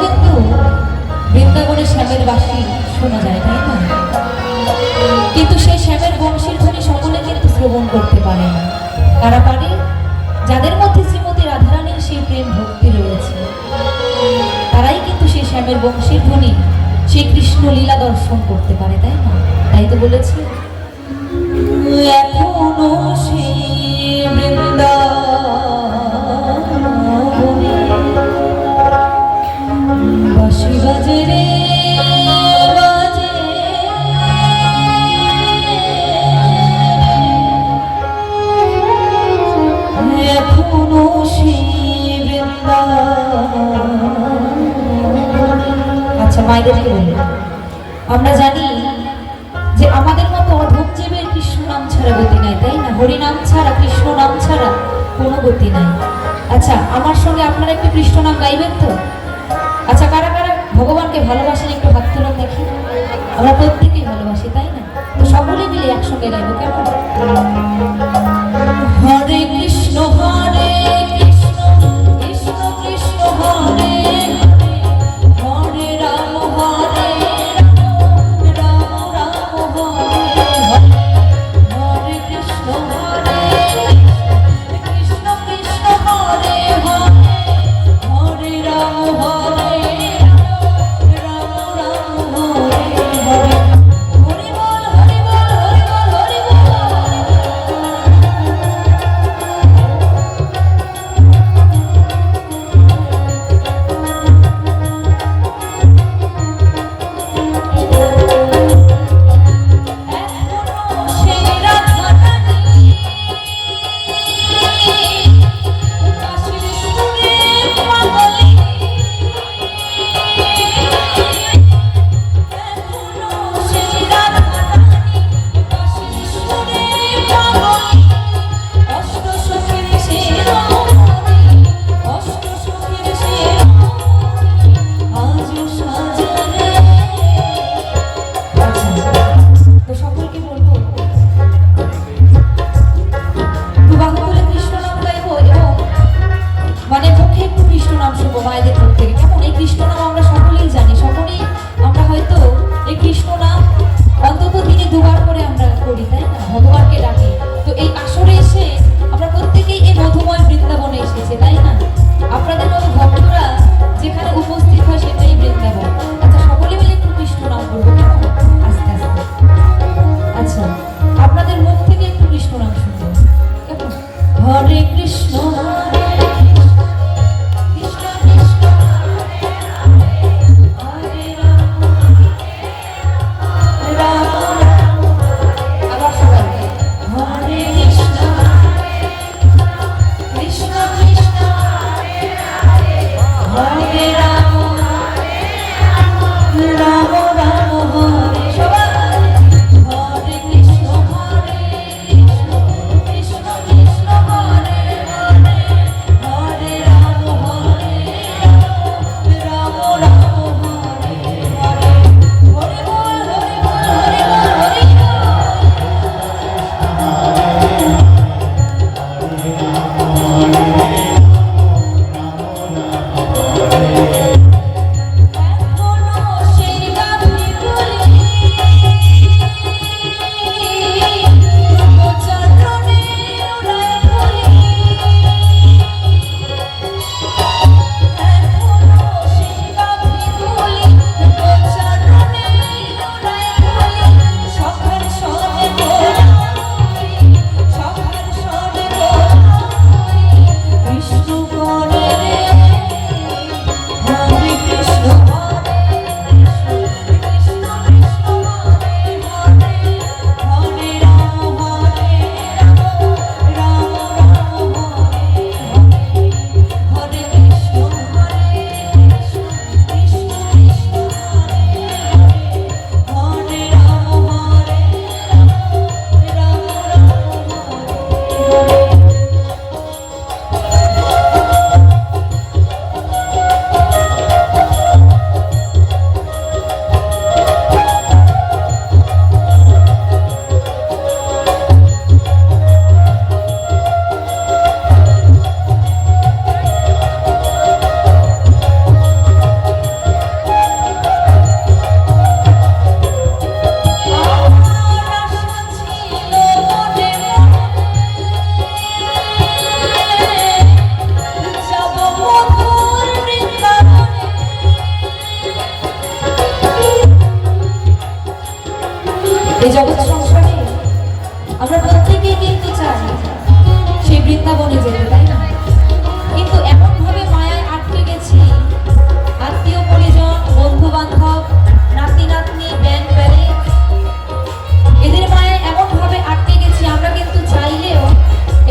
কিন্তু বৃন্দাবনে শ্যামের বাঁশি শোনা যায়, তাই না? কিন্তু সেই শ্যামের বংশীর ধ্বনি সকলে কিন্তু শ্রবণ করতে পারে না। কারা পারে? যাদের মধ্যে শ্রীমতী রাধারানীর সেই প্রেম ভক্তি রয়েছে, তারাই কিন্তু সেই শ্যামের বংশীর ধ্বনি, সেই কৃষ্ণ লীলা দর্শন করতে পারে, তাই না? তাই তো বলেছে, এখনো সেই বৃন্দাবনে বাঁশি বাজে রে বাজে, এখনো সেই বৃন্দাবনে। আচ্ছা, মায়েদেরকে বলি, আমরা জানি যে আমাদের মতো অধমজীবের কৃষ্ণ নাম ছাড়া গতি নাই, তাই না? হরি নাম ছাড়া, কৃষ্ণ নাম ছাড়া কোনো গতি নাই। আচ্ছা, আমার সঙ্গে আপনারা একটু কৃষ্ণ নাম গাইবেন তো? আচ্ছা, কারা কারা ভগবানকে ভালোবাসেন একটু হাত তুলুন দেখি। আমরা প্রত্যেকেই ভালোবাসি, তাই না? তো সকলে মিলে একসঙ্গে গাইবো, কেমন? হরে কৃষ্ণ হরে কৃষ্ণ কৃষ্ণ কৃষ্ণ হরে হরে রাম হরে রাম রাম হরে হরে কৃষ্ণ হরে কৃষ্ণ কৃষ্ণ হরে হরে হরে রাম হরে রাম রাম হরে হরে। হরি বল হরি বল হরি বল হরি বল। এই জগৎ সংসারে আমরা প্রত্যেকেই কিন্তু চাই সেই বৃন্দাবনে যেতে, তাই না? কিন্তু এমন ভাবে মায়ায় আটকে গেছি, আত্মীয় পরিজন, বন্ধু বান্ধব, নাতি নাতনি, ব্যান ব্যারে, এদের মায়ায় এমন ভাবে আটকে গেছি, আমরা কিন্তু চাইলেও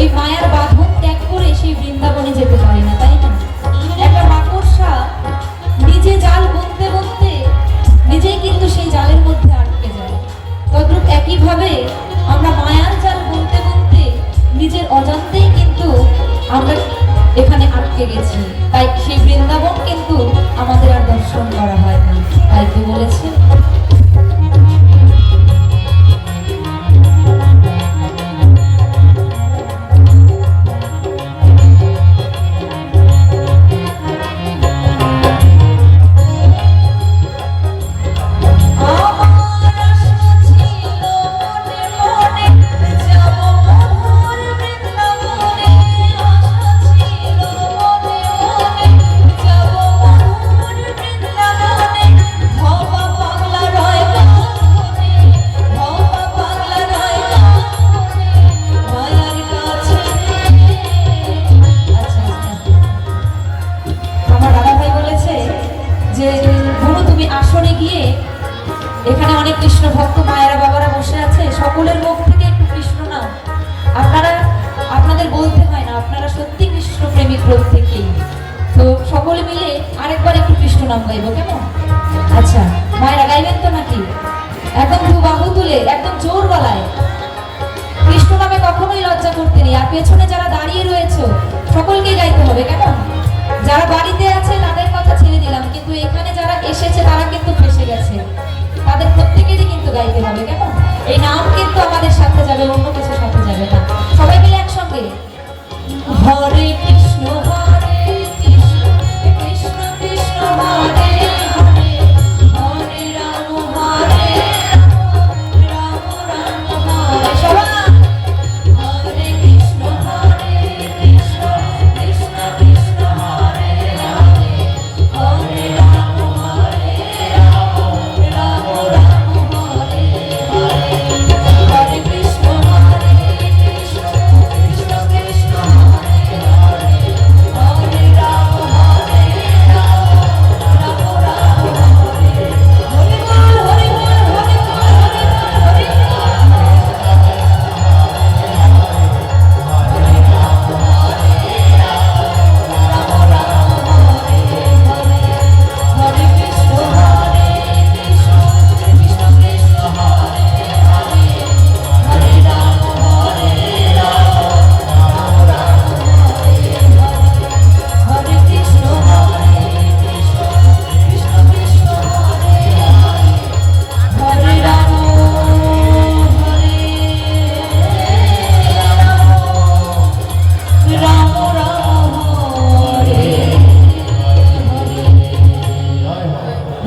এই মায়ার বাঁধন ত্যাগ করে সেই বৃন্দাবনে যেতে পারি না, তাই না? একটা মাকড়সা নিজে জাল বুনতে বুনতে নিজেই কিন্তু সেই জালের মধ্যে আটকে যায়। তদ্রূপ একইভাবে আমরা মায়ার জাল বুনতে বুনতে নিজের অজান্তেই কিন্তু আমরা এখানে আটকে গেছি। তাই সেই বৃন্দাবন কিন্তু আমাদের আর দর্শন করা হয় না। তাই তো বলেছে যে গুরু তুমি আসরে গিয়ে, এখানে অনেক কৃষ্ণ ভক্ত মায়েরা বাবারা বসে আছে, সকলের মুখ থেকে একটু কৃষ্ণ নাম। আপনাদের বলতে হয় না, আপনারা সত্যি কৃষ্ণ প্রেমিক প্রত্যেকেই। তো সকলে মিলে আরেকবার একটু কৃষ্ণ নাম গাইবো, কেমন? আচ্ছা, মায়েরা গাইবেন তো নাকি? একদম দু বাহু তুলে একদম জোর গলায়। কৃষ্ণ নামে কখনোই লজ্জা করতে নেই। আর পেছনে যারা দাঁড়িয়ে রয়েছে সকলকে গাইতে হবে, কেমন? যারা বাড়িতে আছে তাদের কথা ছেড়ে দিলাম, কিন্তু এখানে যারা এসেছে তারা কিন্তু ফেসে গেছে, তাদের প্রত্যেকেরই কিন্তু গাইতে হবে, কেমন? এই নাম কিন্তু আমাদের সাথে যাবে, অন্য কিছু সাথে যাবে না। সবাই মিলে একসঙ্গে হরে কৃষ্ণ হরে কৃষ্ণ কৃষ্ণ কৃষ্ণ হরে হরে, হরে রাম হরে রাম রাম হরে। সবাই হরে কৃষ্ণ হরে কৃষ্ণ কৃষ্ণ কৃষ্ণ হরে হরে, হরে রাম হরে রাম রাম রাম হরে হরে, হরে কৃষ্ণ হরে কৃষ্ণ কৃষ্ণ কৃষ্ণ হরে হরে, হরে রাম হরে রাম রাম রাম হরে। হরি বল হরি বল হরি বল হরি বল হরি বল। হরে কৃষ্ণ হরে কৃষ্ণ কৃষ্ণ কৃষ্ণ হরে হরে, হরে রাম হরে রাম রাম রাম হরে হরে, হরে কৃষ্ণ হরে কৃষ্ণ কৃষ্ণ কৃষ্ণ হরে হরে, হরে রাম হরে রাম রাম রাম হরে হরে।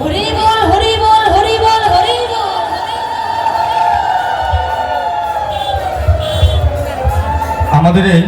হরি বল হরি বল হরি বল হরি বল। আমাদের এই